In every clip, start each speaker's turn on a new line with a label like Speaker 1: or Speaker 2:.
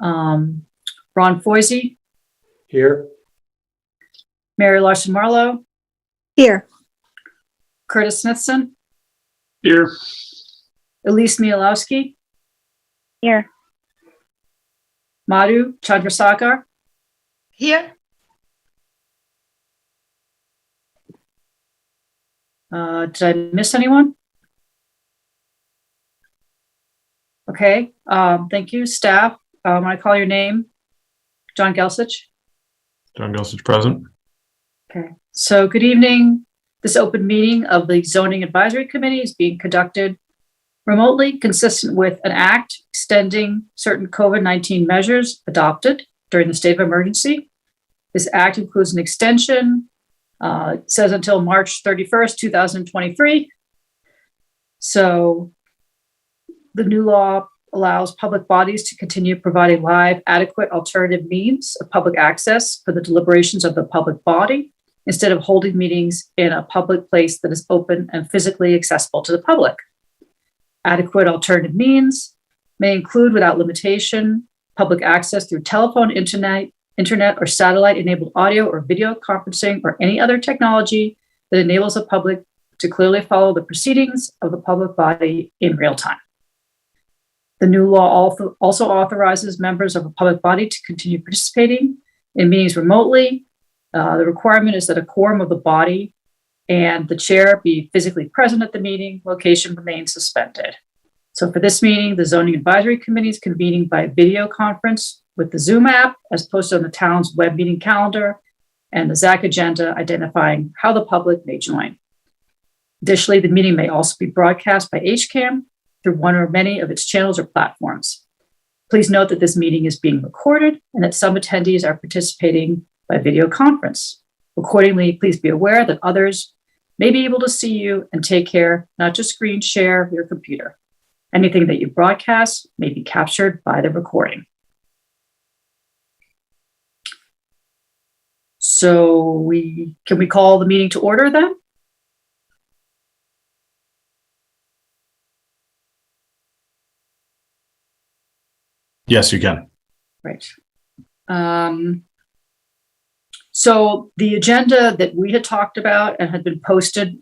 Speaker 1: Ron Foisey,
Speaker 2: Here.
Speaker 1: Mary Larson Marlowe,
Speaker 3: Here.
Speaker 1: Curtis Smithson,
Speaker 2: Here.
Speaker 1: Elise Mielowski,
Speaker 3: Here.
Speaker 1: Madhu Chandrasekhar,
Speaker 3: Here.
Speaker 1: did I miss anyone? Okay, thank you, staff. When I call your name, John Gelsich.
Speaker 2: John Gelsich present.
Speaker 1: Okay, so good evening. This open meeting of the Zoning Advisory Committee is being conducted remotely, consistent with an act extending certain COVID-19 measures adopted during the state of emergency. This act includes an extension, it says until March 31st, 2023. So the new law allows public bodies to continue providing live, adequate alternative means of public access for the deliberations of the public body, instead of holding meetings in a public place that is open and physically accessible to the public. Adequate alternative means may include, without limitation, public access through telephone, internet, or satellite-enabled audio or video conferencing, or any other technology that enables the public to clearly follow the proceedings of the public body in real time. The new law also authorizes members of a public body to continue participating in meetings remotely. The requirement is that a quorum of the body and the chair be physically present at the meeting. Location remains suspended. So for this meeting, the Zoning Advisory Committee is convening by video conference with the Zoom app as posted on the town's web meeting calendar and the ZAC agenda identifying how the public may join. Additionally, the meeting may also be broadcast by HCAM through one or many of its channels or platforms. Please note that this meeting is being recorded and that some attendees are participating by video conference. Accordingly, please be aware that others may be able to see you, and take care not to screen share your computer. Anything that you broadcast may be captured by the recording. So can we call the meeting to order then?
Speaker 2: Yes, you can.
Speaker 1: Right. So the agenda that we had talked about and had been posted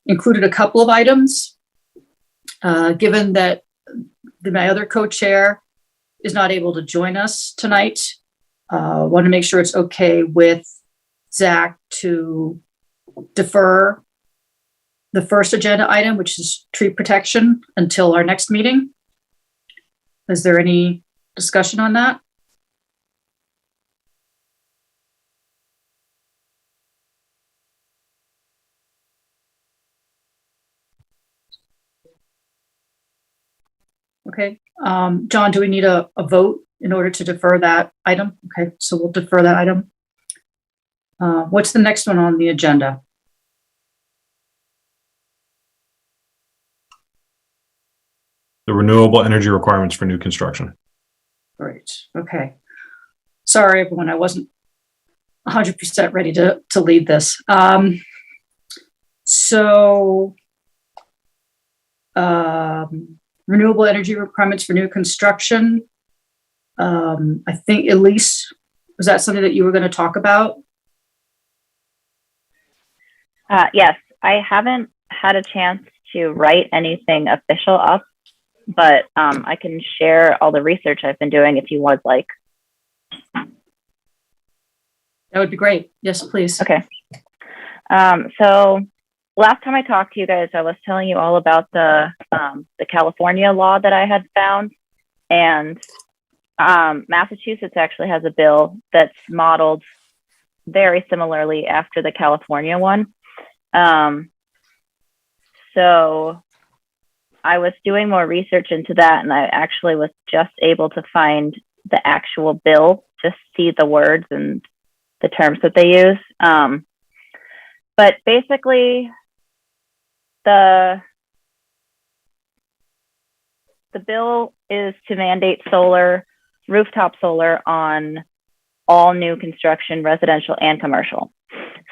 Speaker 1: included a couple of items. Given that my other co-chair is not able to join us tonight, want to make sure it's okay with Zach to defer the first agenda item, which is tree protection, until our next meeting. Is there any discussion on that? Okay. John, do we need a vote in order to defer that item? Okay, so we'll defer that item. What's the next one on the agenda?
Speaker 2: The renewable energy requirements for new construction.
Speaker 1: Great. Okay. Sorry, everyone. I wasn't 100% ready to lead this. Renewable energy requirements for new construction. I think, Elise, was that something that you were going to talk about?
Speaker 4: Yes, I haven't had a chance to write anything official up, but I can share all the research I've been doing if you would like.
Speaker 1: That would be great. Yes, please.
Speaker 4: Okay. So last time I talked to you guys, I was telling you all about the California law that I had found, and Massachusetts actually has a bill that's modeled very similarly after the California one. So I was doing more research into that, and I actually was just able to find the actual bill to see the words and the terms that they use. But basically, the bill is to mandate rooftop solar on all new construction, residential and commercial.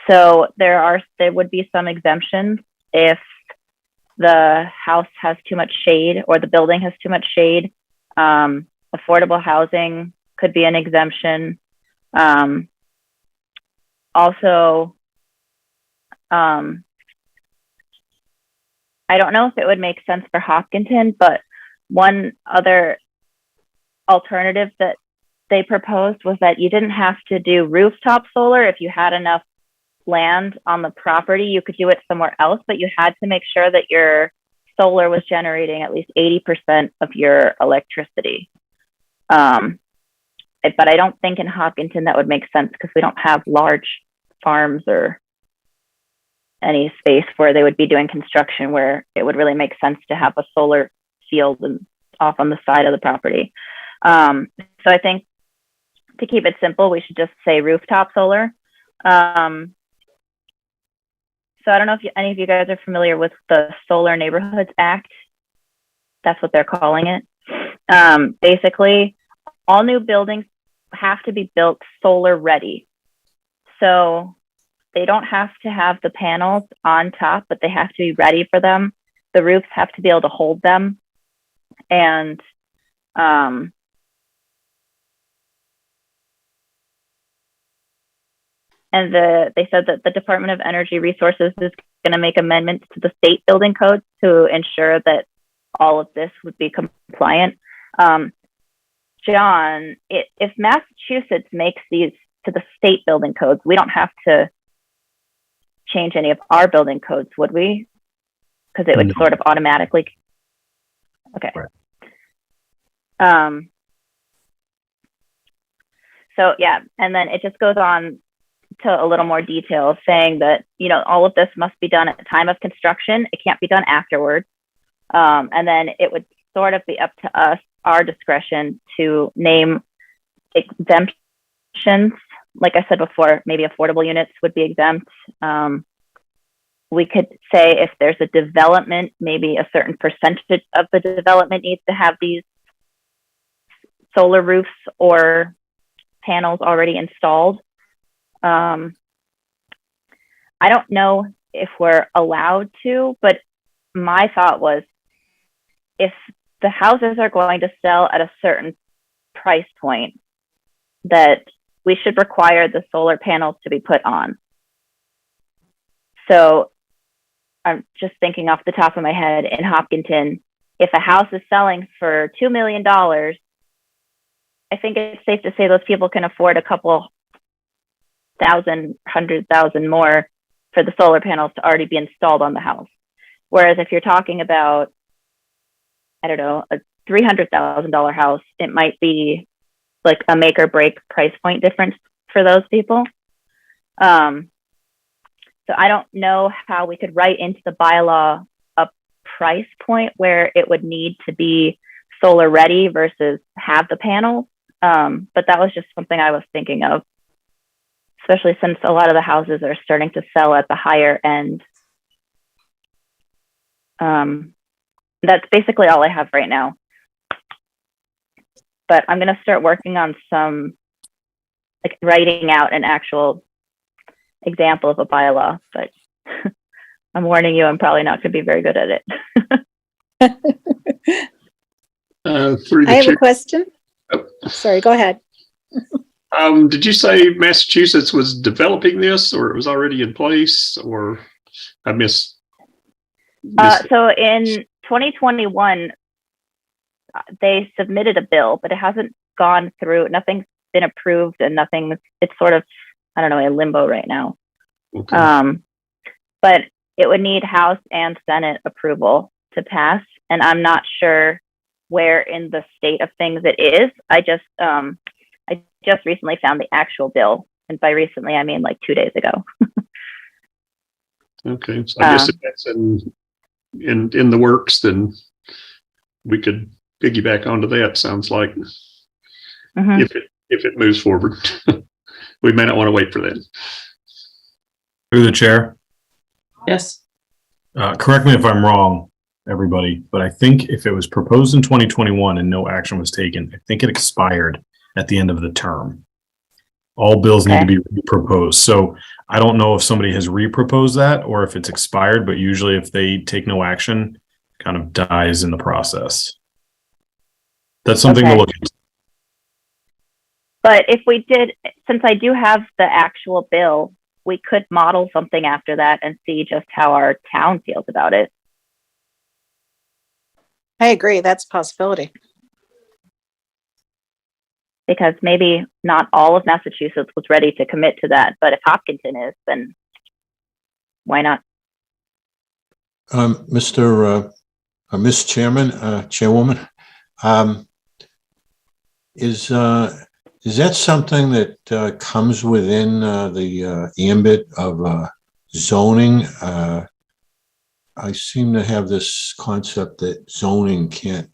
Speaker 4: So there would be some exemptions if the house has too much shade or the building has too much shade. affordable housing could be an exemption. Also, I don't know if it would make sense for Hopkinton, but one other alternative that they proposed was that you didn't have to do rooftop solar. If you had enough land on the property, you could do it somewhere else, but you had to make sure that your solar was generating at least 80% of your electricity. But I don't think in Hopkinton that would make sense because we don't have large farms or any space where they would be doing construction where it would really make sense to have a solar field and off on the side of the property. So I think to keep it simple, we should just say rooftop solar. So I don't know if any of you guys are familiar with the Solar Neighborhoods Act. That's what they're calling it. Basically, all new buildings have to be built solar ready. So they don't have to have the panels on top, but they have to be ready for them. The roofs have to be able to hold them. And they said that the Department of Energy Resources is going to make amendments to the state building codes to ensure that all of this would be compliant. John, if Massachusetts makes these to the state building codes, we don't have to change any of our building codes, would we? Because it would sort of automatically. Okay.
Speaker 2: Right.
Speaker 4: So yeah, and then it just goes on to a little more detail saying that, you know, all of this must be done at the time of construction. It can't be done afterwards. And then it would sort of be up to us, our discretion, to name exemptions. Like I said before, maybe affordable units would be exempt. We could say if there's a development, maybe a certain percentage of the development needs to have these solar roofs or panels already installed. I don't know if we're allowed to, but my thought was if the houses are going to sell at a certain price point, that we should require the solar panels to be put on. So I'm just thinking off the top of my head, in Hopkinton, if a house is selling for $2 million, I think it's safe to say those people can afford a couple thousand, 100,000 more for the solar panels to already be installed on the house. Whereas if you're talking about, I don't know, a $300,000 house, it might be like a make or break price point difference for those people. So I don't know how we could write into the bylaw a price point where it would need to be solar ready versus have the panels. But that was just something I was thinking of, especially since a lot of the houses are starting to sell at the higher end. That's basically all I have right now. But I'm going to start working on some, like writing out an actual example of a bylaw, but I'm warning you, I'm probably not going to be very good at it.
Speaker 3: I have a question. Oh. Sorry, go ahead.
Speaker 5: Did you say Massachusetts was developing this, or it was already in place, or I missed?
Speaker 4: So in 2021, they submitted a bill, but it hasn't gone through. Nothing's been approved, and it's sort of, I don't know, in limbo right now.
Speaker 5: Okay.
Speaker 4: But it would need House and Senate approval to pass, and I'm not sure where in the state of things it is. I just recently found the actual bill, and by recently I mean like 2 days ago.
Speaker 5: Okay, so I guess if that's in the works, then we could piggyback onto that. Sounds like if it moves forward, we may not want to wait for that.
Speaker 2: Through the chair.
Speaker 1: Yes.
Speaker 2: Correct me if I'm wrong, everybody, but I think if it was proposed in 2021 and no action was taken, I think it expired at the end of the term. All bills need to be proposed. So I don't know if somebody has reproposed that or if it's expired, but usually if they take no action, it kind of dies in the process. That's something to look into.
Speaker 4: But if we did, since I do have the actual bill, we could model something after that and see just how our town feels about it.
Speaker 3: I agree. That's a possibility.
Speaker 4: Because maybe not all of Massachusetts was ready to commit to that, but if Hopkinton is, then why not?
Speaker 6: Miss Chairman, Chairwoman, is that something that comes within the ambit of zoning? I seem to have this concept that zoning can't,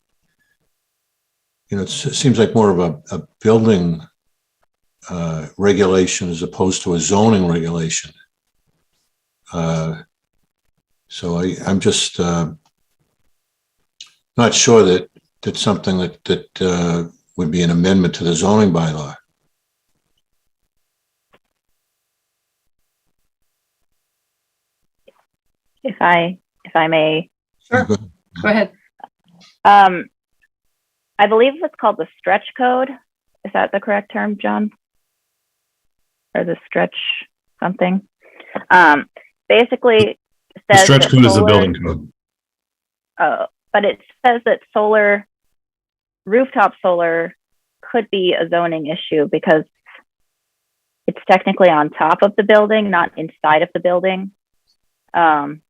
Speaker 6: it seems like more of a building regulation as opposed to a zoning regulation. So I'm just not sure that that's something that would be an amendment to the zoning bylaw.
Speaker 4: If I may.
Speaker 1: Sure. Go ahead.
Speaker 4: I believe it's called the stretch code. Is that the correct term, John? Or the stretch something? Basically says
Speaker 2: The stretch code is the building code.
Speaker 4: But it says that rooftop solar could be a zoning issue because it's technically on top of the building, not inside of the building. And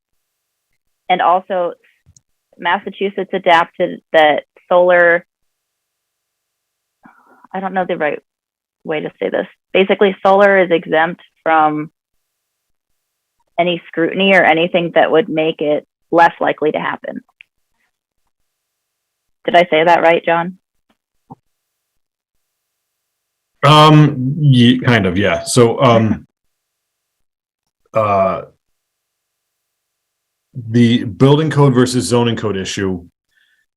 Speaker 4: also Massachusetts adapted that solar, I don't know the right way to say this. Basically, solar is exempt from any scrutiny or anything that would make it less likely to happen. Did I say that right, John?
Speaker 2: Yeah, kind of, yeah. So, the building code versus zoning code issue,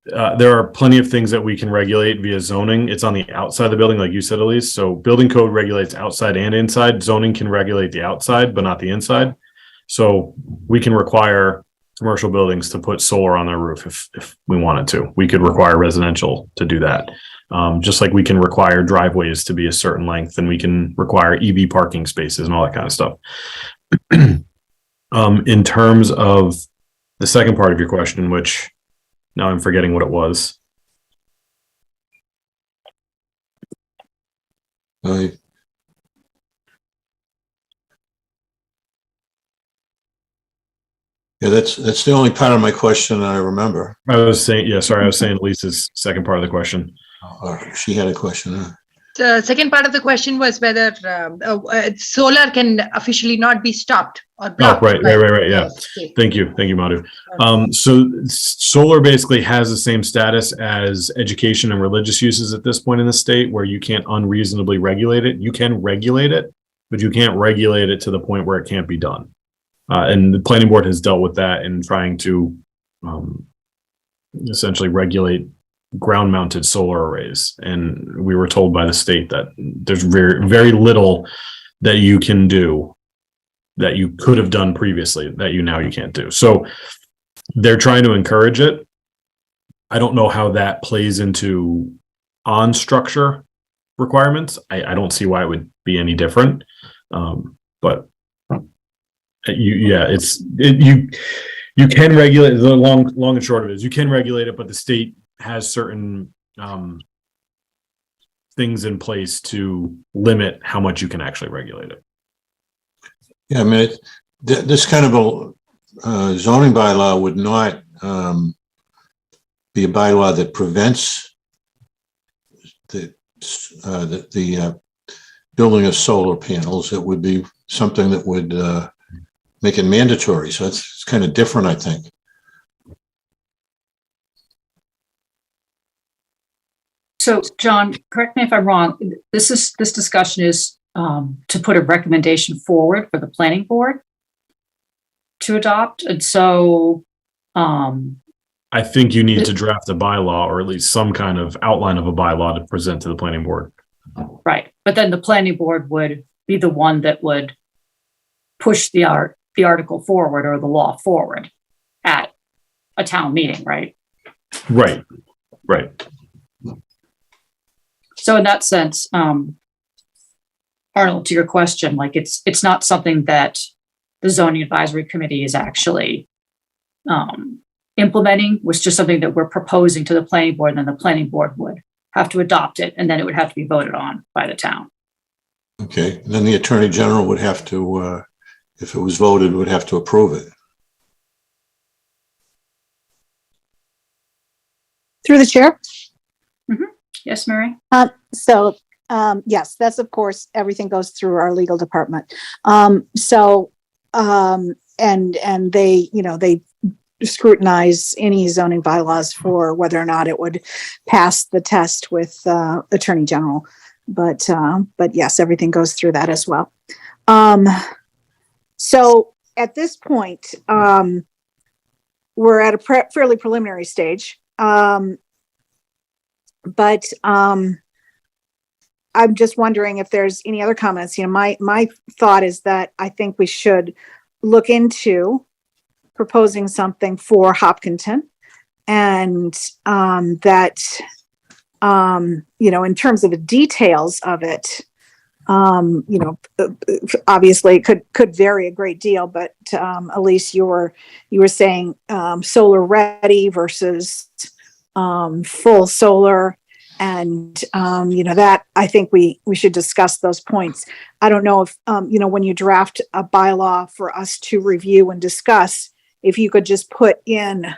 Speaker 2: there are plenty of things that we can regulate via zoning. It's on the outside of the building, like you said, Elise. So building code regulates outside and inside. Zoning can regulate the outside, but not the inside. So we can require commercial buildings to put solar on their roof if we wanted to. We could require residential to do that. Just like we can require driveways to be a certain length, and we can require EV parking spaces and all that kind of stuff. In terms of the second part of your question, which now I'm forgetting what it was.
Speaker 6: Yeah, that's the only part of my question that I remember.
Speaker 2: I was saying Lisa's second part of the question.
Speaker 6: She had a question.
Speaker 7: The second part of the question was whether solar can officially not be stopped or blocked.
Speaker 2: Oh, right. Yeah. Thank you, Madhu. So solar basically has the same status as education and religious uses at this point in the state, where you can't unreasonably regulate it. You can regulate it, but you can't regulate it to the point where it can't be done. And the planning board has dealt with that in trying to essentially regulate ground mounted solar arrays. And we were told by the state that there's very, very little that you can do that you could have done previously that you can't do. So they're trying to encourage it. I don't know how that plays into on structure requirements. I don't see why it would be any different. But you can regulate. The long and short of it is you can regulate it, but the state has certain things in place to limit how much you can actually regulate it.
Speaker 6: Yeah, I mean, this kind of a zoning bylaw would not be a bylaw that prevents the building of solar panels. It would be something that would make it mandatory. So it's kind of different, I think.
Speaker 1: So, John, correct me if I'm wrong. This discussion is to put a recommendation forward for the planning board to adopt, and so
Speaker 2: I think you need to draft a bylaw, or at least some kind of outline of a bylaw to present to the planning board.
Speaker 1: Right, but then the planning board would be the one that would push the article forward or the law forward at a town meeting, right?
Speaker 2: Right.
Speaker 1: So in that sense, Arnold, to your question, like it's not something that the zoning advisory committee is actually implementing, was just something that we're proposing to the planning board, and then the planning board would have to adopt it, and then it would have to be voted on by the town.
Speaker 6: Okay, then the Attorney General would have to, if it was voted, would have to approve it.
Speaker 3: Through the chair.
Speaker 1: Yes, Mary?
Speaker 3: Yes, that's of course, everything goes through our legal department. And they, they scrutinize any zoning bylaws for whether or not it would pass the test with Attorney General. But yes, everything goes through that as well. So at this point, we're at a fairly preliminary stage. But I'm just wondering if there's any other comments. My thought is that I think we should look into proposing something for Hopkinton, and that in terms of the details of it, obviously it could vary a great deal, but Elise, you were saying solar ready versus full solar. And, that I think we should discuss those points. I don't know if, when you draft a bylaw for us to review and discuss, if you could just put in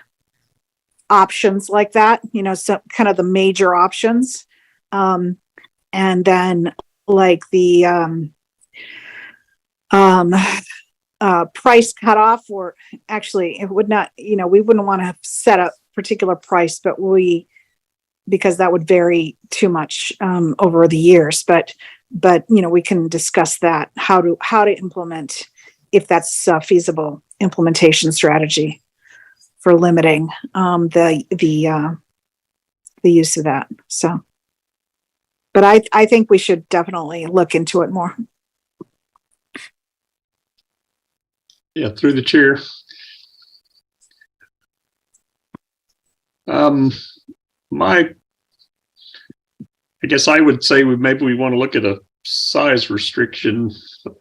Speaker 3: options like that, so kind of the major options. And then like the price cutoff, or actually it would not, we wouldn't want to set a particular price, but because that would vary too much over the years. But we can discuss that, how to implement, if that's a feasible implementation strategy for limiting the use of that. So, but I think we should definitely look into it more.
Speaker 5: Yeah, through the chair. I guess I would say maybe we want to look at a size restriction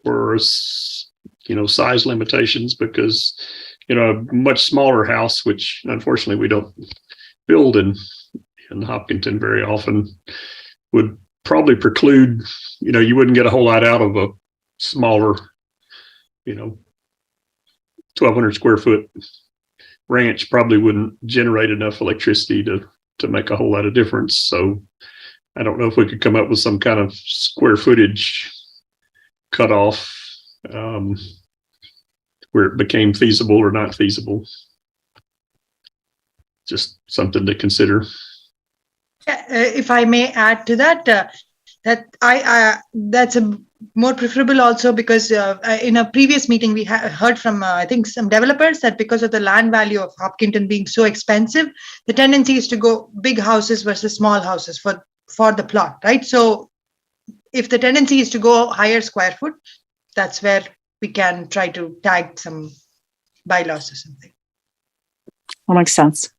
Speaker 5: or size limitations, because a much smaller house, which unfortunately we don't build in Hopkinton very often, would probably preclude, you wouldn't get a whole lot out of a smaller 1,200 square foot ranch. Probably wouldn't generate enough electricity to make a whole lot of difference. So I don't know if we could come up with some kind of square footage cutoff where it became feasible or not feasible. Just something to consider.
Speaker 7: If I may add to that, that's a more preferable also, because in a previous meeting we heard from I think some developers that because of the land value of Hopkinton being so expensive, the tendency is to go big houses versus small houses for the plot, right? So if the tendency is to go higher square foot, that's where we can try to tag some bylaws or something.
Speaker 3: That makes sense.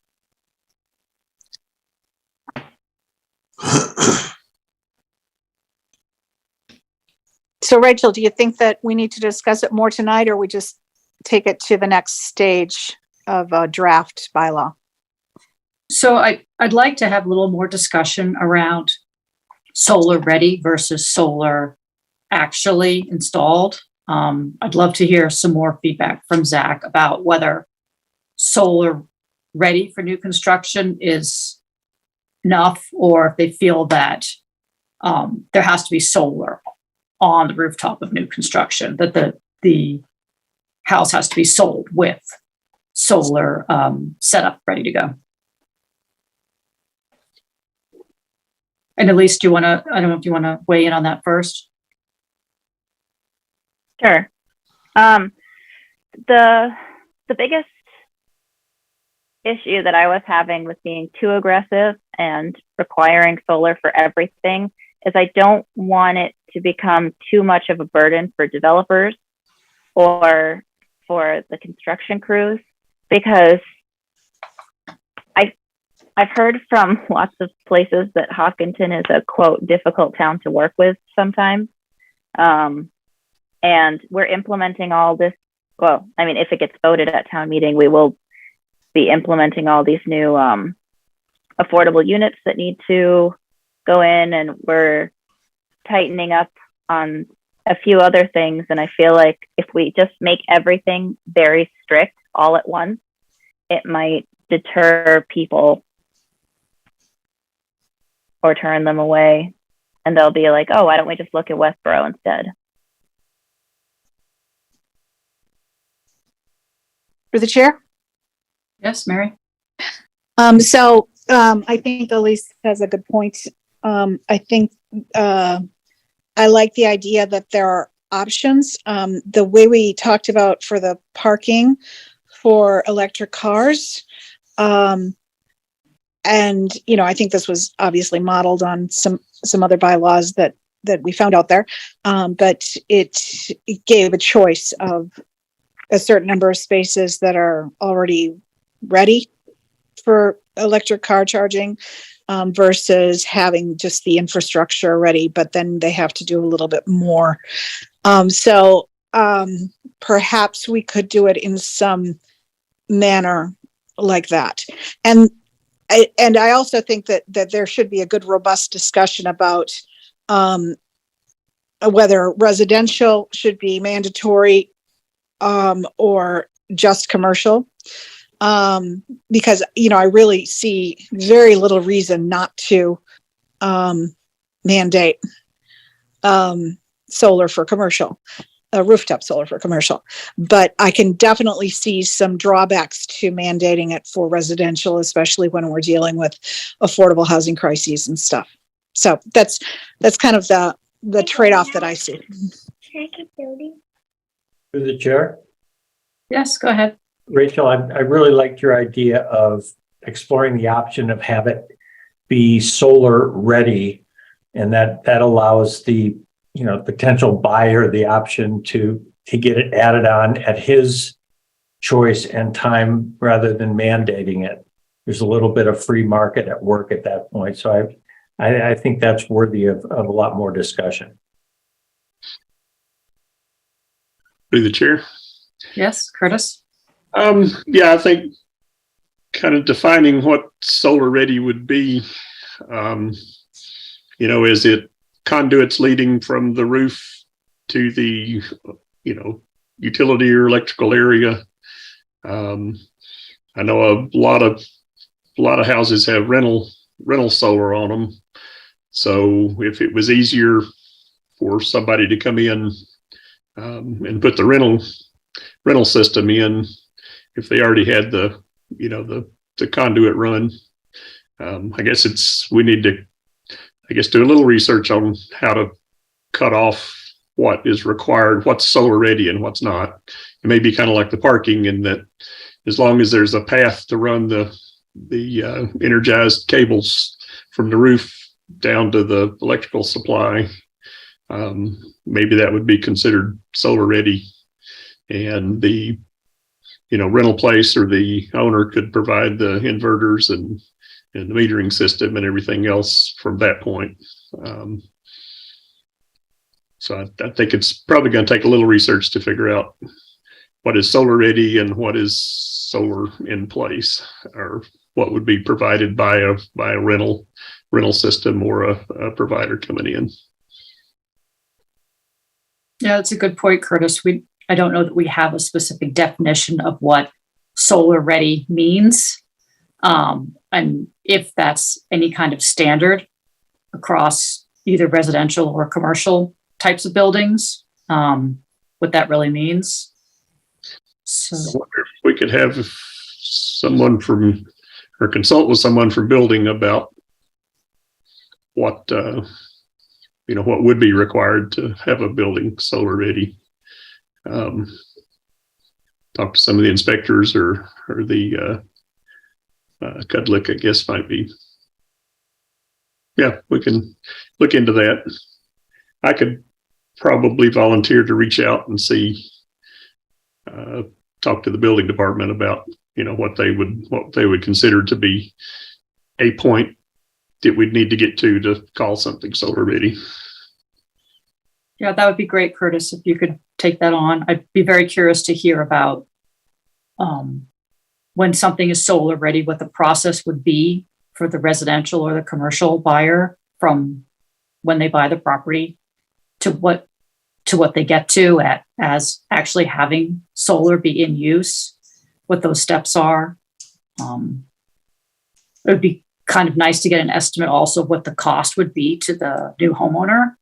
Speaker 3: So Rachel, do you think that we need to discuss it more tonight, or we just take it to the next stage of a draft bylaw?
Speaker 1: So I'd like to have a little more discussion around solar ready versus solar actually installed. I'd love to hear some more feedback from Zach about whether solar ready for new construction is enough, or if they feel that there has to be solar on the rooftop of new construction, that the house has to be sold with solar set up, ready to go. And Elise, I don't know if you want to weigh in on that first?
Speaker 4: Sure. The biggest issue that I was having with being too aggressive and requiring solar for everything is I don't want it to become too much of a burden for developers or for the construction crews, because I've heard from lots of places that Hopkinton is a, quote, difficult town to work with sometimes. And we're implementing all this. Well, I mean, if it gets voted at town meeting, we will be implementing all these new affordable units that need to go in, and we're tightening up on a few other things. And I feel like if we just make everything very strict all at once, it might deter people or turn them away. And they'll be like, oh, why don't we just look at Westboro instead?
Speaker 3: For the chair?
Speaker 1: Yes, Mary?
Speaker 3: I think Elise has a good point. I think I like the idea that there are options. The way we talked about for the parking for electric cars. And, I think this was obviously modeled on some other bylaws that we found out there. But it gave a choice of a certain number of spaces that are already ready for electric car charging versus having just the infrastructure ready, but then they have to do a little bit more. Perhaps we could do it in some manner like that. And I also think that there should be a good, robust discussion about whether residential should be mandatory or just commercial. Because, I really see very little reason not to mandate solar for commercial, rooftop solar for commercial. But I can definitely see some drawbacks to mandating it for residential, especially when we're dealing with affordable housing crises and stuff. So that's kind of the trade-off that I see.
Speaker 8: Through the chair.
Speaker 1: Yes, go ahead.
Speaker 8: Rachel, I really liked your idea of exploring the option of have it be solar ready, and that allows the potential buyer the option to get it added on at his choice and time rather than mandating it. There's a little bit of free market at work at that point, so I think that's worthy of a lot more discussion.
Speaker 5: Through the chair.
Speaker 1: Yes, Curtis?
Speaker 5: Yeah, I think kind of defining what solar ready would be, is it conduits leading from the roof to the, utility or electrical area? I know a lot of houses have rental solar on them. So if it was easier for somebody to come in and put the rental system in, if they already had the conduit run, I guess we need to, do a little research on how to cut off what is required, what's solar ready and what's not. It may be kind of like the parking, in that as long as there's a path to run the energized cables from the roof down to the electrical supply, maybe that would be considered solar ready, and the rental place or the owner could provide the inverters and the metering system and everything else from that point. So I think it's probably going to take a little research to figure out what is solar ready and what is solar in place, or what would be provided by a rental system or a provider coming in.
Speaker 1: Yeah, that's a good point, Curtis. I don't know that we have a specific definition of what solar ready means. And if that's any kind of standard across either residential or commercial types of buildings, what that really means. So
Speaker 5: I wonder if we could have someone or consult with someone from building about what would be required to have a building solar ready. Talk to some of the inspectors or the Cudlick, I guess, might be. Yeah, we can look into that. I could probably volunteer to reach out and see, talk to the building department about, what they would consider to be a point that we'd need to get to call something solar ready.
Speaker 1: Yeah, that would be great, Curtis, if you could take that on. I'd be very curious to hear about when something is solar ready, what the process would be for the residential or the commercial buyer from when they buy the property to what they get to as actually having solar be in use, what those steps are. It would be kind of nice to get an estimate also of what the cost would be to the new homeowner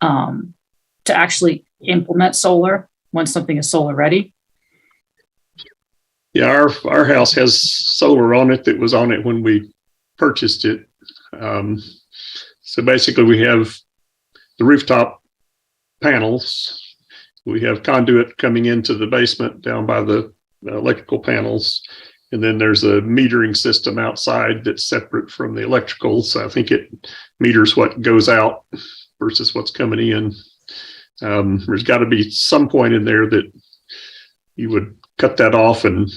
Speaker 1: to actually implement solar when something is solar ready.
Speaker 5: Yeah, our house has solar on it that was on it when we purchased it. So basically we have the rooftop panels. We have conduit coming into the basement down by the electrical panels. And then there's a metering system outside that's separate from the electrical. So I think it meters what goes out versus what's coming in. There's got to be some point in there that you would cut that off and,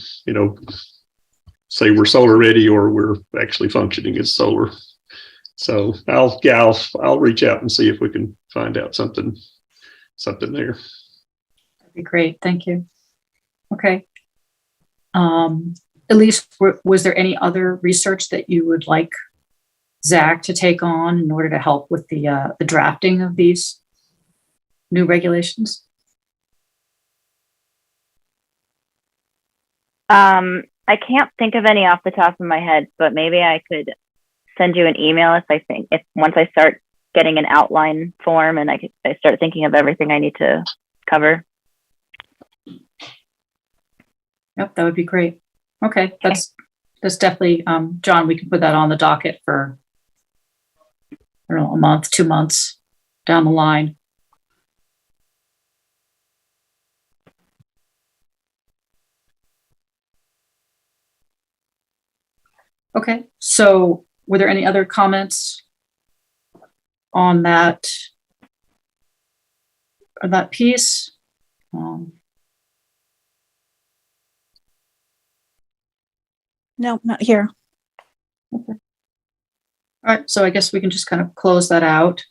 Speaker 5: say we're solar ready or we're actually functioning as solar. So I'll reach out and see if we can find out something there.
Speaker 1: That'd be great. Thank you. Okay. Elise, was there any other research that you would like Zach to take on in order to help with the drafting of these new regulations?
Speaker 4: I can't think of any off the top of my head, but maybe I could send you an email if once I start getting an outline form and I start thinking of everything I need to cover.
Speaker 1: Yep, that would be great. Okay, that's definitely, John, we can put that on the docket for, I don't know, a month, 2 months down the line. Okay, so were there any other comments on that piece?
Speaker 3: No, not here.
Speaker 1: Okay. All right, so I guess we can just kind of close that out.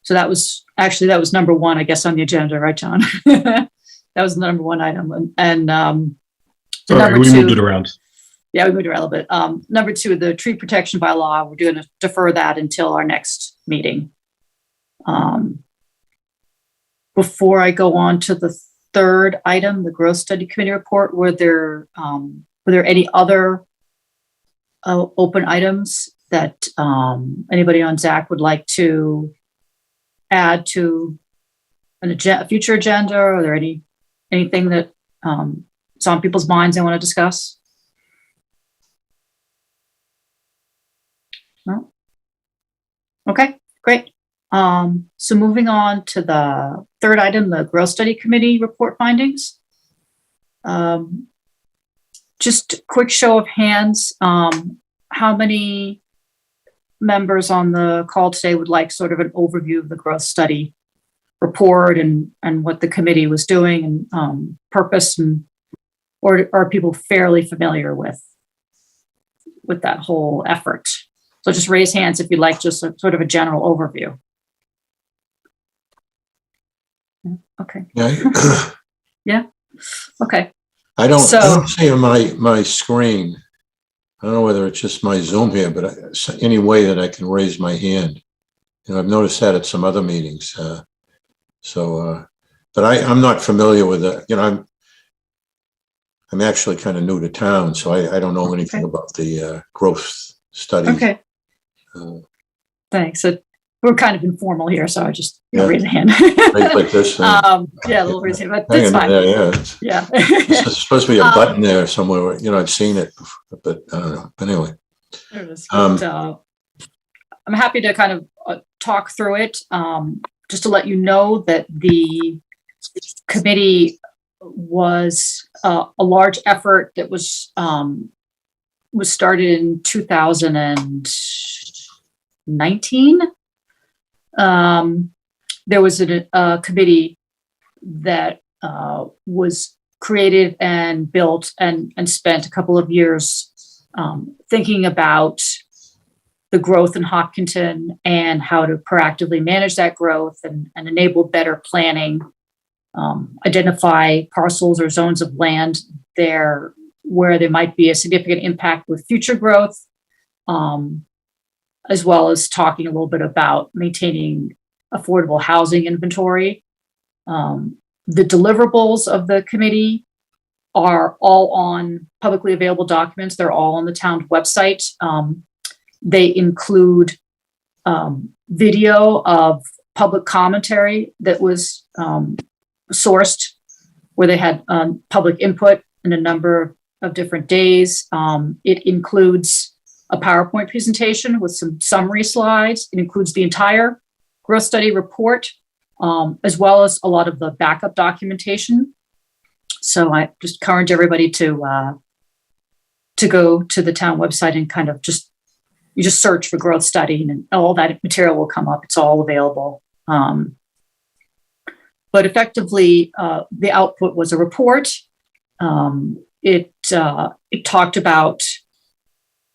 Speaker 1: So that was number one, I guess, on the agenda, right, John? That was the number one item. And
Speaker 2: Sorry, we moved it around.
Speaker 1: Yeah, we moved it around a little bit. Number two, the tree protection bylaw, we're going to defer that until our next meeting. Before I go on to the third item, the growth study committee report, were there any other open items that anybody on Zach would like to add to a future agenda? Are there anything that is on people's minds they want to discuss? No? Okay, great. So moving on to the third item, the growth study committee report findings. Just quick show of hands. How many members on the call today would like sort of an overview of the growth study report and what the committee was doing and purpose, or are people fairly familiar with that whole effort? So just raise hands if you'd like just sort of a general overview. Okay.
Speaker 6: Yeah.
Speaker 1: Yeah. Okay.
Speaker 6: I don't see on my screen. I don't know whether it's just my Zoom here, but any way that I can raise my hand. I've noticed that at some other meetings. But I'm not familiar with it. I'm actually kind of new to town, so I don't know anything about the growth study.
Speaker 1: Okay. Thanks. So we're kind of informal here, so I just raise a hand.
Speaker 6: Like this.
Speaker 1: Yeah, a little raise hand, but that's fine.
Speaker 6: Yeah. There's supposed to be a button there somewhere. Where, I've seen it, but I don't know. But anyway.
Speaker 1: There it is. I'm happy to kind of talk through it. Just to let you know that the committee was a large effort that was started in 2019. There was a committee that was created and built and spent a couple of years thinking about the growth in Hopkinton and how to proactively manage that growth and enable better planning, identify parcels or zones of land there where there might be a significant impact with future growth, as well as talking a little bit about maintaining affordable housing inventory. The deliverables of the committee are all on publicly available documents. They're all on the town website. They include video of public commentary that was sourced, where they had public input in a number of different days. It includes a PowerPoint presentation with some summary slides. It includes the entire growth study report, as well as a lot of the backup documentation. So I just encourage everybody to go to the town website and kind of you just search for growth study and all that material will come up. It's all available. But effectively, the output was a report. It talked about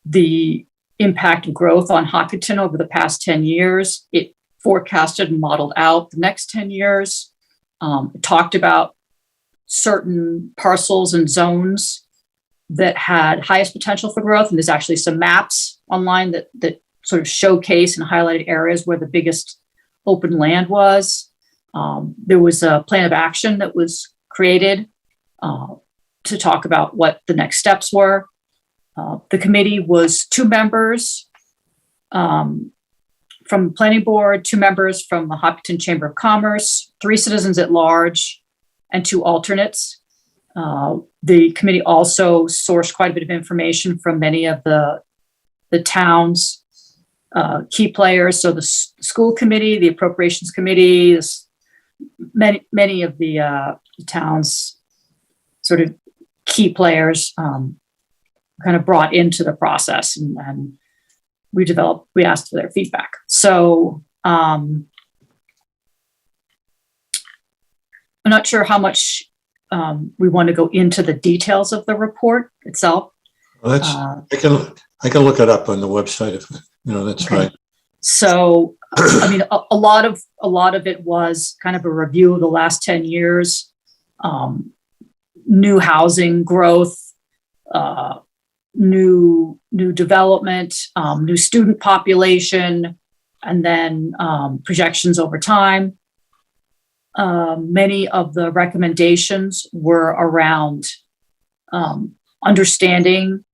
Speaker 1: the impact of growth on Hopkinton over the past 10 years. It forecasted and modeled out the next 10 years. It talked about certain parcels and zones that had highest potential for growth. And there's actually some maps online that sort of showcase and highlighted areas where the biggest open land was. There was a plan of action that was created to talk about what the next steps were. The committee was 2 members from the planning board, 2 members from the Hopkinton Chamber of Commerce, 3 citizens at large, and 2 alternates. The committee also sourced quite a bit of information from many of the town's key players. So the school committee, the appropriations committee, many of the town's sort of key players kind of brought into the process, and we asked for their feedback. So I'm not sure how much we want to go into the details of the report itself.
Speaker 6: Well, I can look it up on the website if that's
Speaker 1: Okay.
Speaker 6: right.
Speaker 1: So I mean, a lot of it was kind of a review of the last 10 years, new housing growth, new development, new student population, and then projections over time. Many of the recommendations were around understanding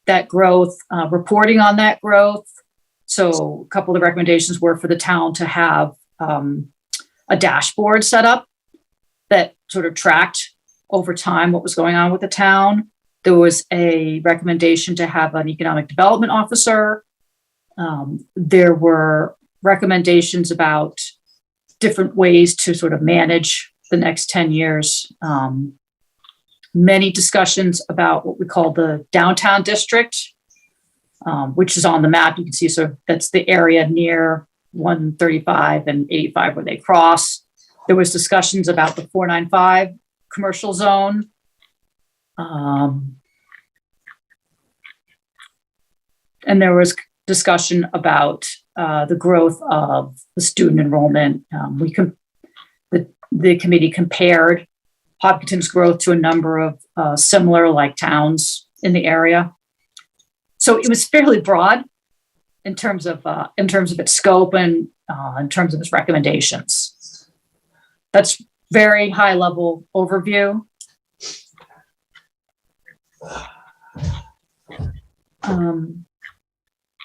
Speaker 1: that growth, reporting on that growth. So a couple of the recommendations were for the town to have a dashboard set up that sort of tracked over time what was going on with the town. There was a recommendation to have an economic development officer. There were recommendations about different ways to sort of manage the next 10 years. Many discussions about what we call the downtown district, which is on the map. You can see, so that's the area near 135 and 85 where they cross. There was discussions about the 495 commercial zone. And there was discussion about the growth of the student enrollment. The committee compared Hopkinton's growth to a number of similar towns in the area. So it was fairly broad in terms of its scope and in terms of its recommendations. That's very high level overview.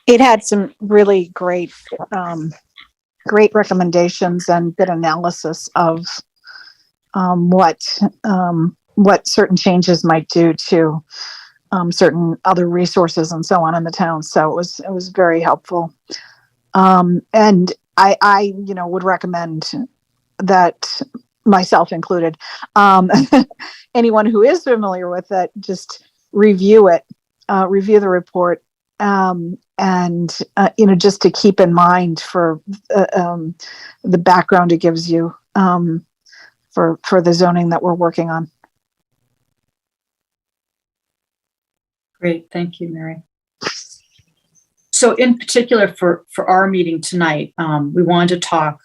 Speaker 3: It had some really great recommendations and good analysis of what certain changes might do to certain other resources and so on in the town. So it was very helpful. And I would recommend that, myself included, anyone who is familiar with it, just review the report, and just to keep in mind for the background it gives you for the zoning that we're working on.
Speaker 1: Great, thank you, Mary. So in particular for our meeting tonight, we wanted to talk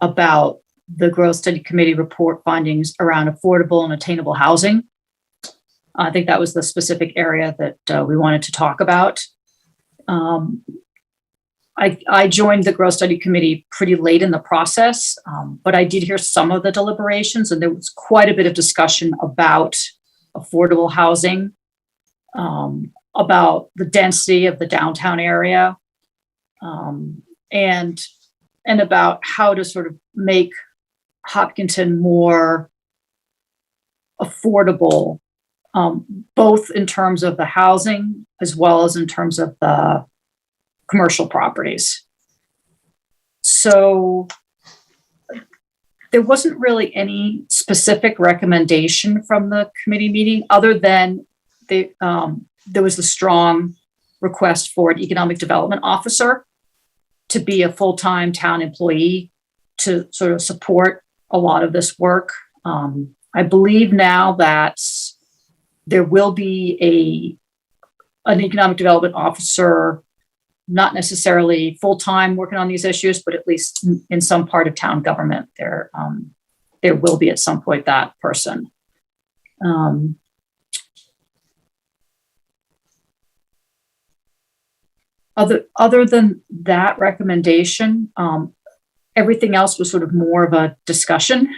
Speaker 1: about the Growth Study Committee report findings around affordable and attainable housing. I think that was the specific area that we wanted to talk about. I joined the Growth Study Committee pretty late in the process, but I did hear some of the deliberations, and there was quite a bit of discussion about affordable housing, about the density of the downtown area, and about how to sort of make Hopkinton more affordable, both in terms of the housing as well as in terms of the commercial properties. So there wasn't really any specific recommendation from the committee meeting other than there was a strong request for an economic development officer to be a full-time town employee to sort of support a lot of this work. I believe now that there will be an economic development officer, not necessarily full-time working on these issues, but at least in some part of town government, there will be at some point that person. Other than that recommendation, everything else was sort of more of a discussion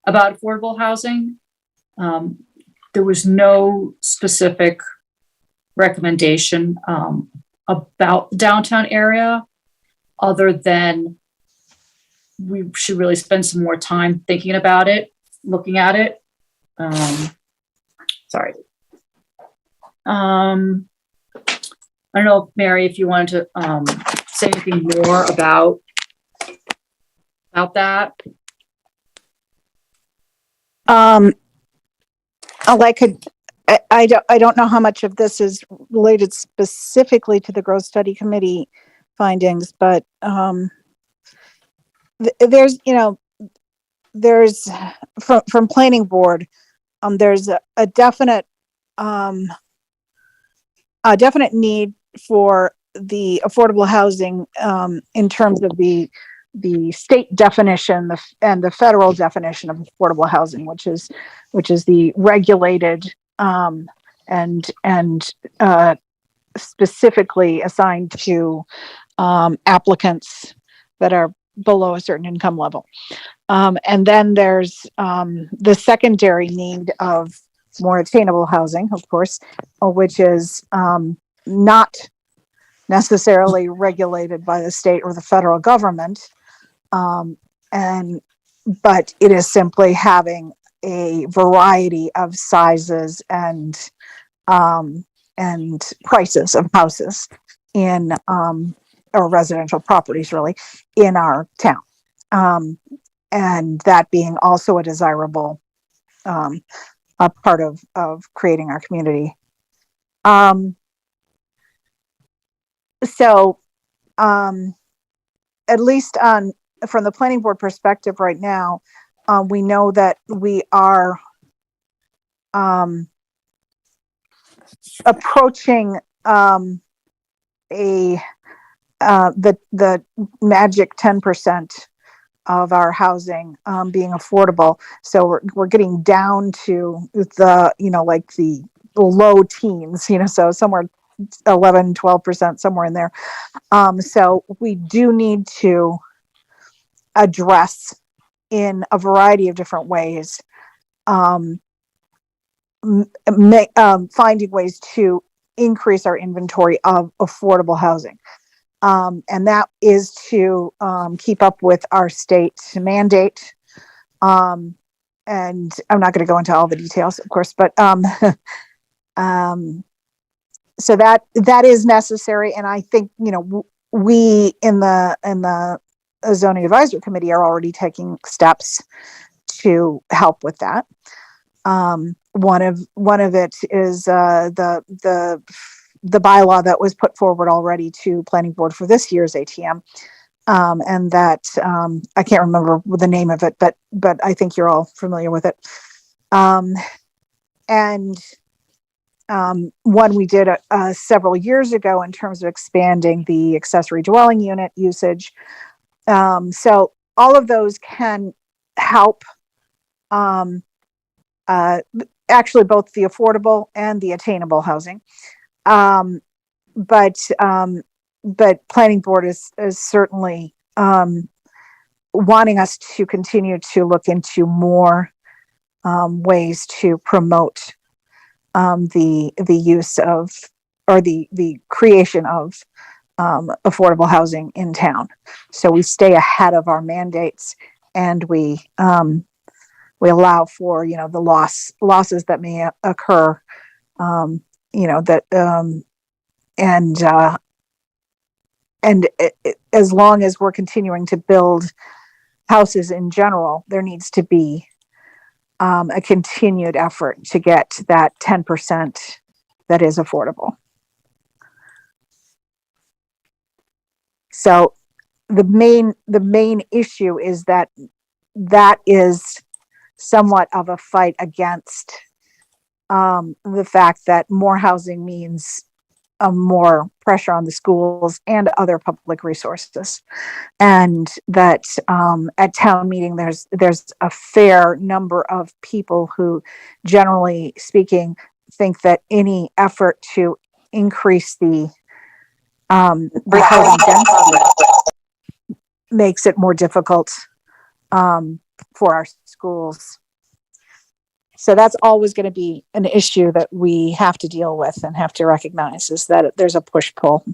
Speaker 1: about affordable housing. There was no specific recommendation about the downtown area, other than we should really spend some more time thinking about it, looking at it. Sorry. I don't know, Mary, if you wanted to say anything more about that.
Speaker 3: I don't know how much of this is related specifically to the Growth Study Committee findings, but there's from planning board, there's a definite need for the affordable housing in terms of the state definition and the federal definition of affordable housing, which is the regulated and specifically assigned to applicants that are below a certain income level. And then there's the secondary need of more attainable housing, of course, which is not necessarily regulated by the state or the federal government, but it is simply having a variety of sizes and prices of houses in or residential properties really in our town, and that being also a desirable a part of creating our community. So at least from the planning board perspective right now, we know that we are approaching the magic 10% of our housing being affordable. So we're getting down to the the low teens, so somewhere 11, 12%, somewhere in there. So we do need to address in a variety of different ways, finding ways to increase our inventory of affordable housing. And that is to keep up with our state mandate. And I'm not going to go into all the details, of course, but so that is necessary. And I think, we in the zoning advisory committee are already taking steps to help with that. One of it is the bylaw that was put forward already to planning board for this year's ATM. And that I can't remember the name of it, but I think you're all familiar with it. And one we did several years ago in terms of expanding the accessory dwelling unit usage. So all of those can help, actually both the affordable and the attainable housing. But planning board is certainly wanting us to continue to look into more ways to promote the use of, or the creation of affordable housing in town. So we stay ahead of our mandates, and we allow for, you know, the losses that may occur, you know, that as long as we're continuing to build houses in general, there needs to be a continued effort to get that 10% that is affordable. So the main issue is that is somewhat of a fight against the fact that more housing means more pressure on the schools and other public resources, and that at town meeting there's a fair number of people who, generally speaking, think that any effort to increase the housing density makes it more difficult for our schools. So that's always going to be an issue that we have to deal with and have to recognize, is that there's a push-pull.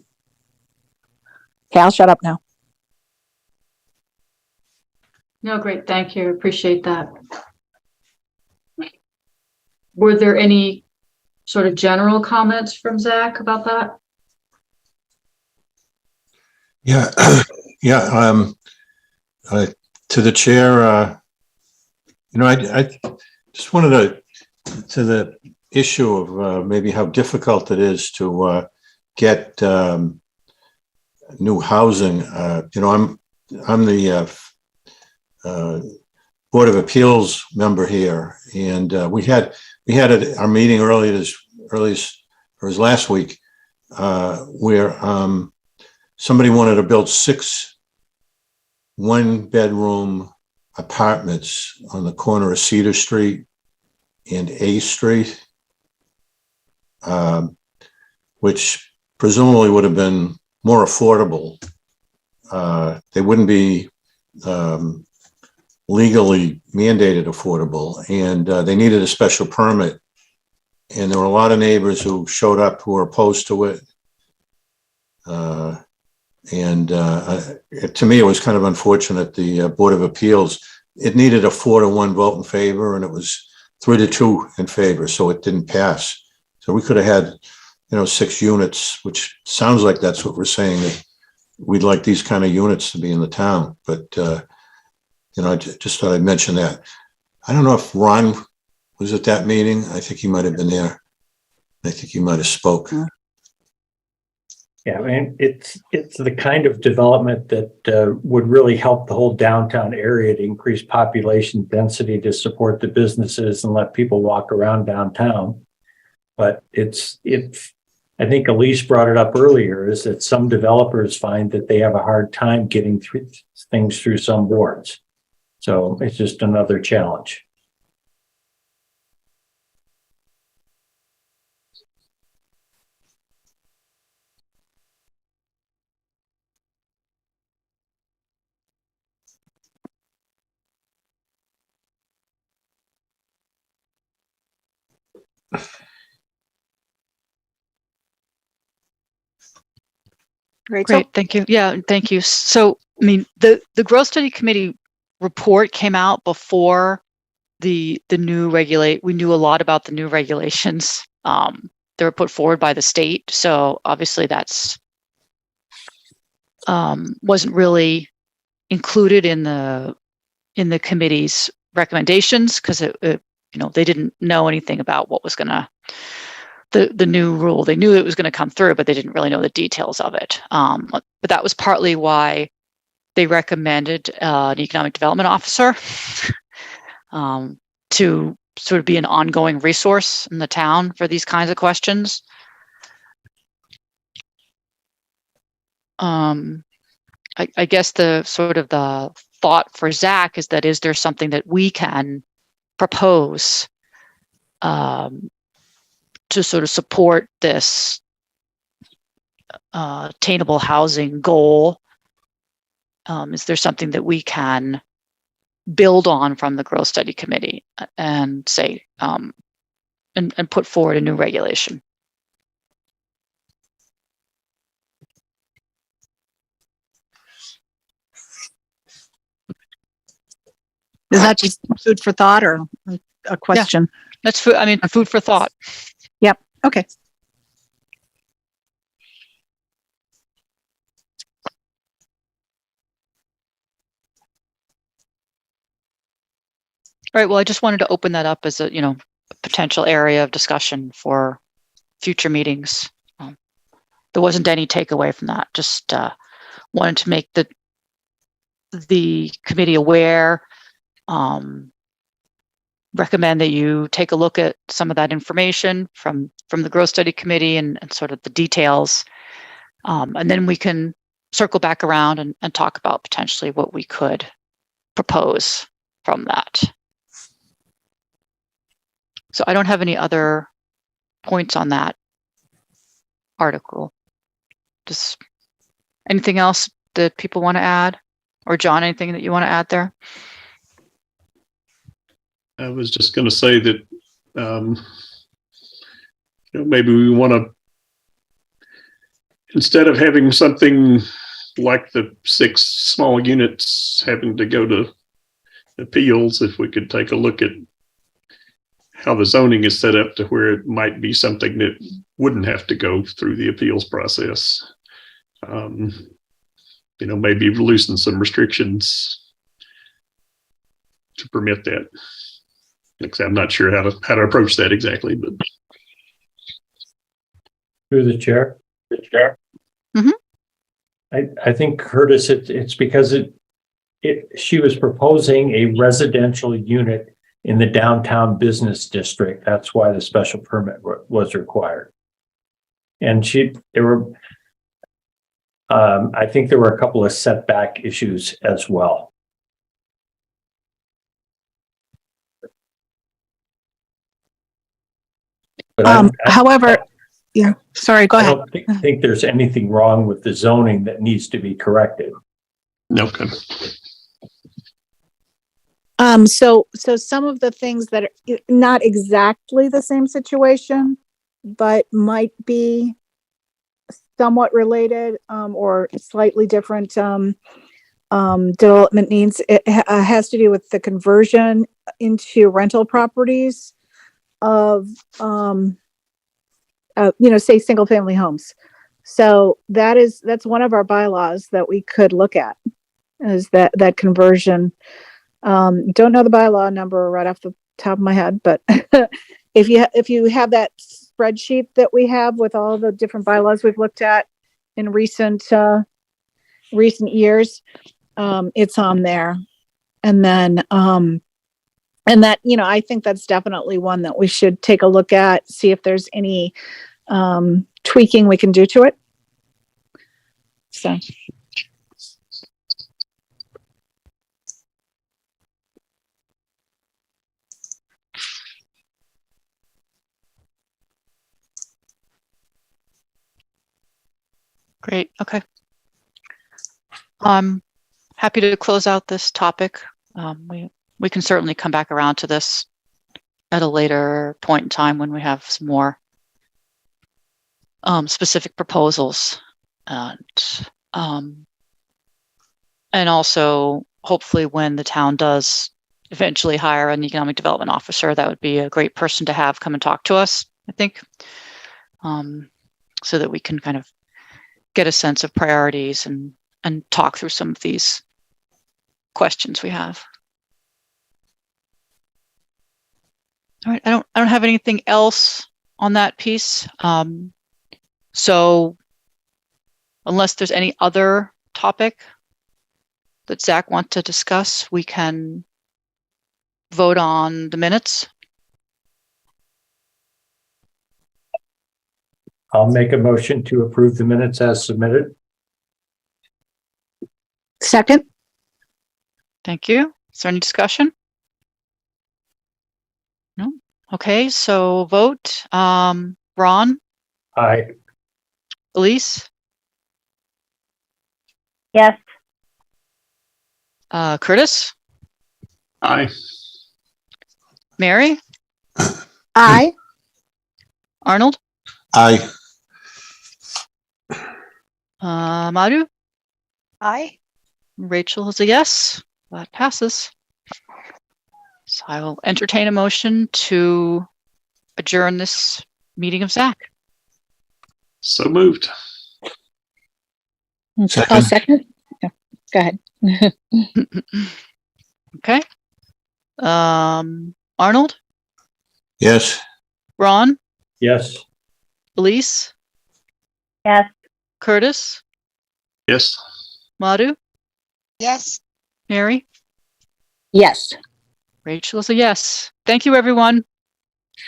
Speaker 3: Okay, I'll shut up now.
Speaker 1: No, great. Thank you. Appreciate that. Were there any sort of general comments from Zach about that?
Speaker 6: Yeah, yeah. To the chair, you know, I just wanted to the issue of maybe how difficult it is to get new housing. You know, I'm the Board of Appeals member here, and we had our meeting last week, where somebody wanted to build 6 one-bedroom apartments on the corner of Cedar Street and A Street, which presumably would have been more affordable. They wouldn't be legally mandated affordable, and they needed a special permit. And there were a lot of neighbors who showed up who were opposed to it. To me, it was kind of unfortunate. The Board of Appeals, it needed a 4-1 vote in favor, and it was 3-2 in favor, so it didn't pass. So we could have had, you know, 6 units, which sounds like that's what we're saying, that we'd like these kind of units to be in the town. But you know, I just thought I'd mention that. I don't know if Ron was at that meeting. I think he might have been there. I think he might have spoke.
Speaker 8: Yeah, I mean, it's the kind of development that would really help the whole downtown area to increase population density, to support the businesses and let people walk around downtown. But I think Elise brought it up earlier, is that some developers find that they have a hard time getting through things through some boards. So it's just another challenge.
Speaker 3: Rachel?
Speaker 9: Great, thank you. Yeah, thank you. So, I mean, the growth study committee report came out before the new we knew a lot about the new regulations that were put forward by the state. So obviously that's wasn't really included in the committee's recommendations, because it you know, they didn't know anything about what was gonna the new rule. They knew it was going to come through, but they didn't really know the details of it. But that was partly why they recommended an economic development officer to sort of be an ongoing resource in the town for these kinds of questions. I guess the sort of the thought for Zach is that, is there something that we can propose to sort of support this attainable housing goal? Is there something that we can build on from the Growth Study Committee and say, and put forward a new regulation?
Speaker 3: Is that just food for thought or a question?
Speaker 9: That's food. I mean, food for thought.
Speaker 3: Yep. Okay.
Speaker 9: All right. Well, I just wanted to open that up as a, a potential area of discussion for future meetings. There wasn't any takeaway from that. Just wanted to make the committee aware. Recommend that you take a look at some of that information from the Growth Study Committee and sort of the details. And then we can circle back around and talk about potentially what we could propose from that. So I don't have any other points on that article. Just anything else that people want to add? Or John, anything that you want to add there?
Speaker 5: I was just going to say that, maybe we want to, instead of having something like the 6 small units having to go to appeals, if we could take a look at how the zoning is set up to where it might be something that wouldn't have to go through the appeals process. Maybe loosen some restrictions to permit that. I'm not sure how to approach that exactly, but
Speaker 8: Through the chair.
Speaker 9: Mm-hmm.
Speaker 8: I think, Curtis, it's because she was proposing a residential unit in the downtown business district. That's why the special permit was required. And I think there were a couple of setback issues as well. But
Speaker 3: however, yeah, sorry, go
Speaker 8: I
Speaker 3: ahead.
Speaker 8: don't think there's anything wrong with the zoning that needs to be corrected.
Speaker 5: okay.
Speaker 3: So some of the things that are not exactly the same situation, but might be somewhat related, or slightly different, development needs. It has to do with the conversion into rental properties of, say single family homes. So that's one of our bylaws that we could look at, is that conversion. Don't know the bylaw number right off the top of my head, but if you have that spreadsheet that we have with all the different bylaws we've looked at in recent years, it's on there. And then, I think that's definitely one that we should take a look at, see if there's any tweaking we can do to it. So.
Speaker 9: Great. Okay. I'm happy to close out this topic. We can certainly come back around to this at a later point in time when we have some more specific proposals, and also hopefully when the town does eventually hire an economic development officer, that would be a great person to have come and talk to us, I think, so that we can kind of get a sense of priorities and talk through some of these questions we have. All right, I don't have anything else on that piece. So unless there's any other topic that Zach wants to discuss, we can vote on the minutes
Speaker 8: I'll make a motion to approve the minutes as submitted.
Speaker 3: Second,
Speaker 9: Thank you. Is there any discussion? No? Okay, so vote. Ron,
Speaker 8: Aye.
Speaker 9: Elise,
Speaker 4: Yes.
Speaker 9: Curtis,
Speaker 5: Aye.
Speaker 9: Mary,
Speaker 3: aye.
Speaker 9: Arnold,
Speaker 6: Aye.
Speaker 9: Madhu,
Speaker 3: Aye.
Speaker 9: Rachel is a yes. That passes. So I will entertain a motion to adjourn this meeting of ZAC.
Speaker 5: So moved.
Speaker 6: Second.
Speaker 3: Second. Yeah, go ahead.
Speaker 9: Okay. Arnold,
Speaker 6: Yes.
Speaker 9: Ron,
Speaker 8: Yes.
Speaker 9: Elise,
Speaker 4: Yes.
Speaker 9: Curtis,
Speaker 5: Yes.
Speaker 9: Madhu,
Speaker 7: Yes.
Speaker 9: Mary,
Speaker 3: Yes.
Speaker 9: Rachel is a yes. Thank you, everyone.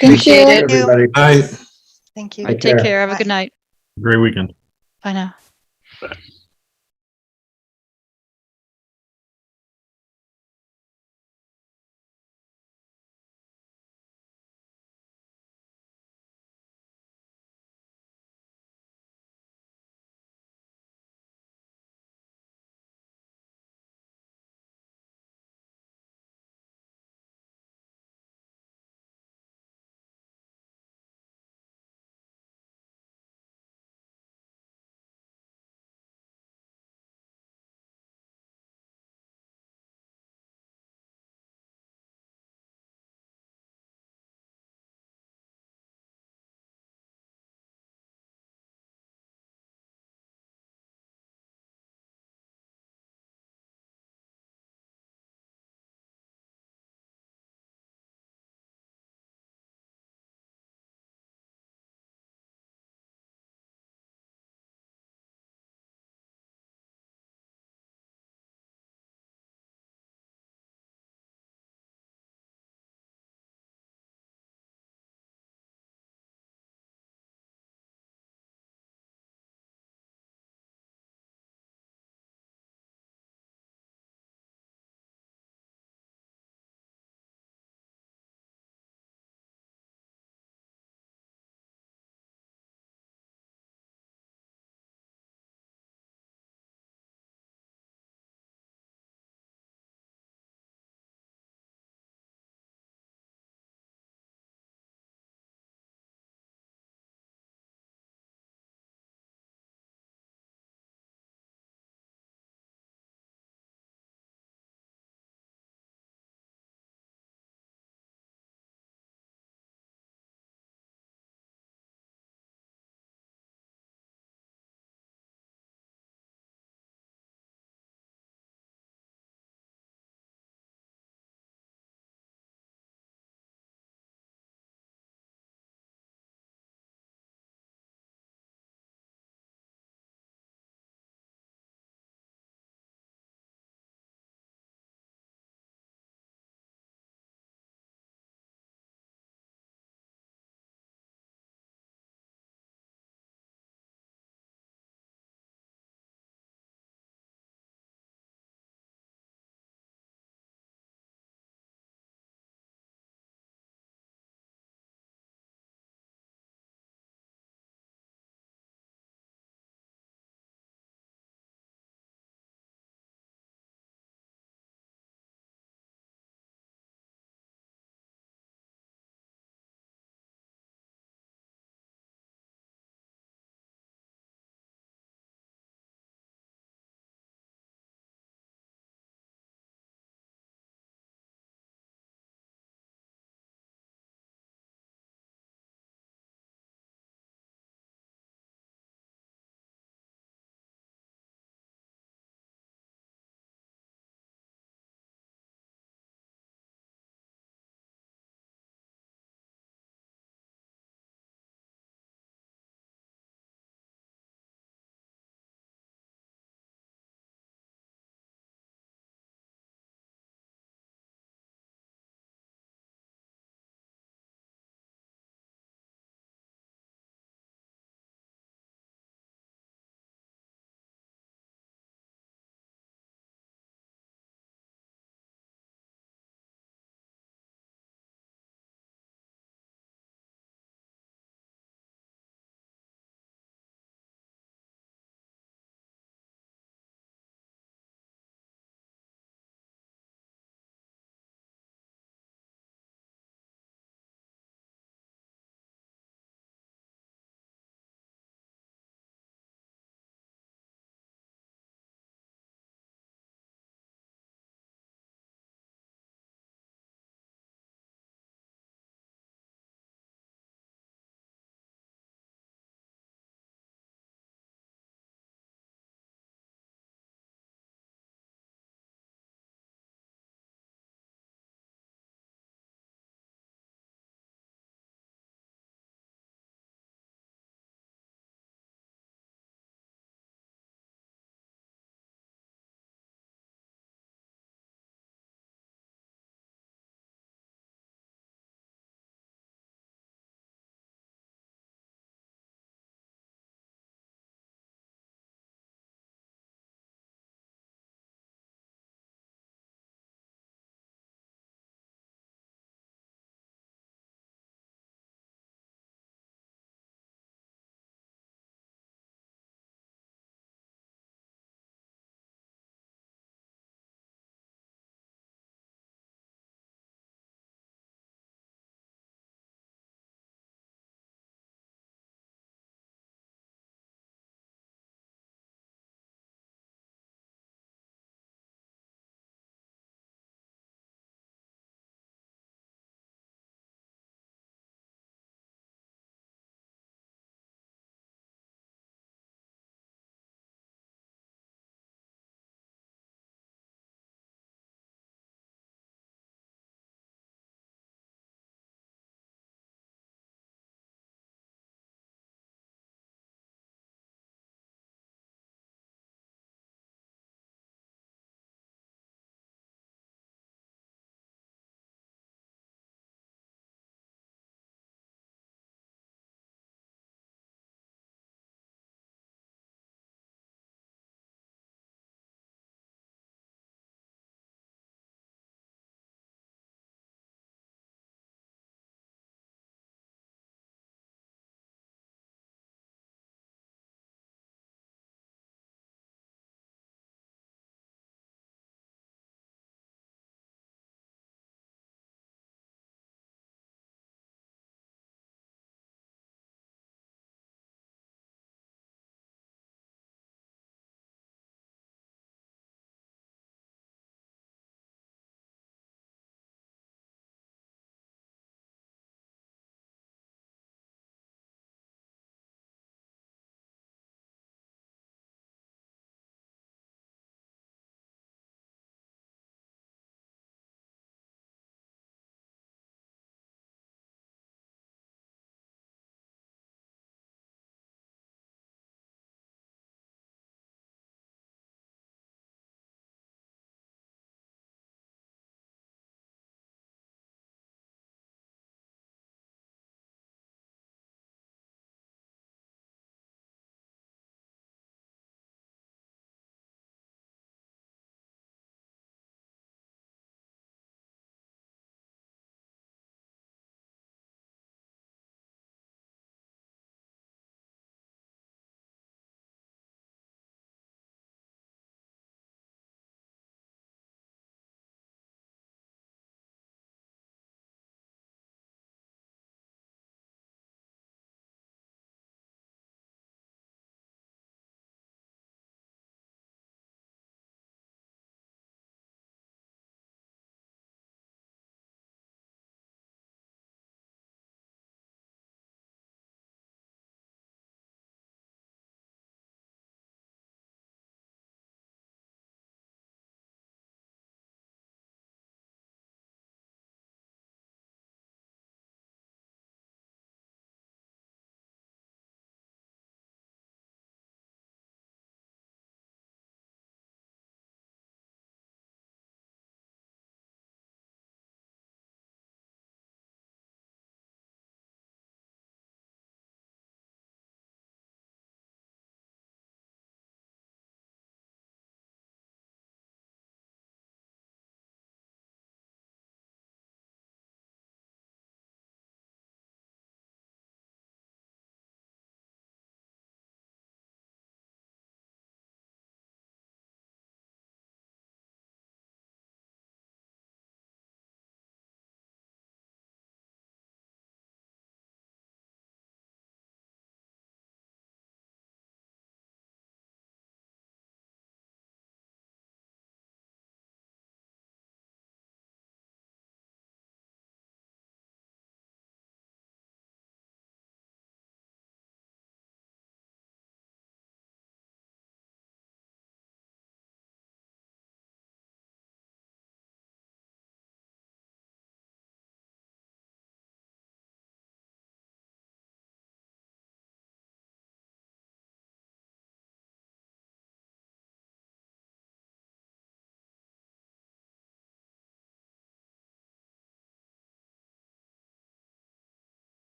Speaker 3: Thank
Speaker 9: Appreciate
Speaker 3: you.
Speaker 9: it.
Speaker 8: Everybody.
Speaker 6: Aye.
Speaker 7: Thank you.
Speaker 8: Take
Speaker 9: Take
Speaker 8: care.
Speaker 9: care. Have a
Speaker 7: Bye.
Speaker 9: good night.
Speaker 2: Great weekend.
Speaker 9: Bye now.
Speaker 5: Bye.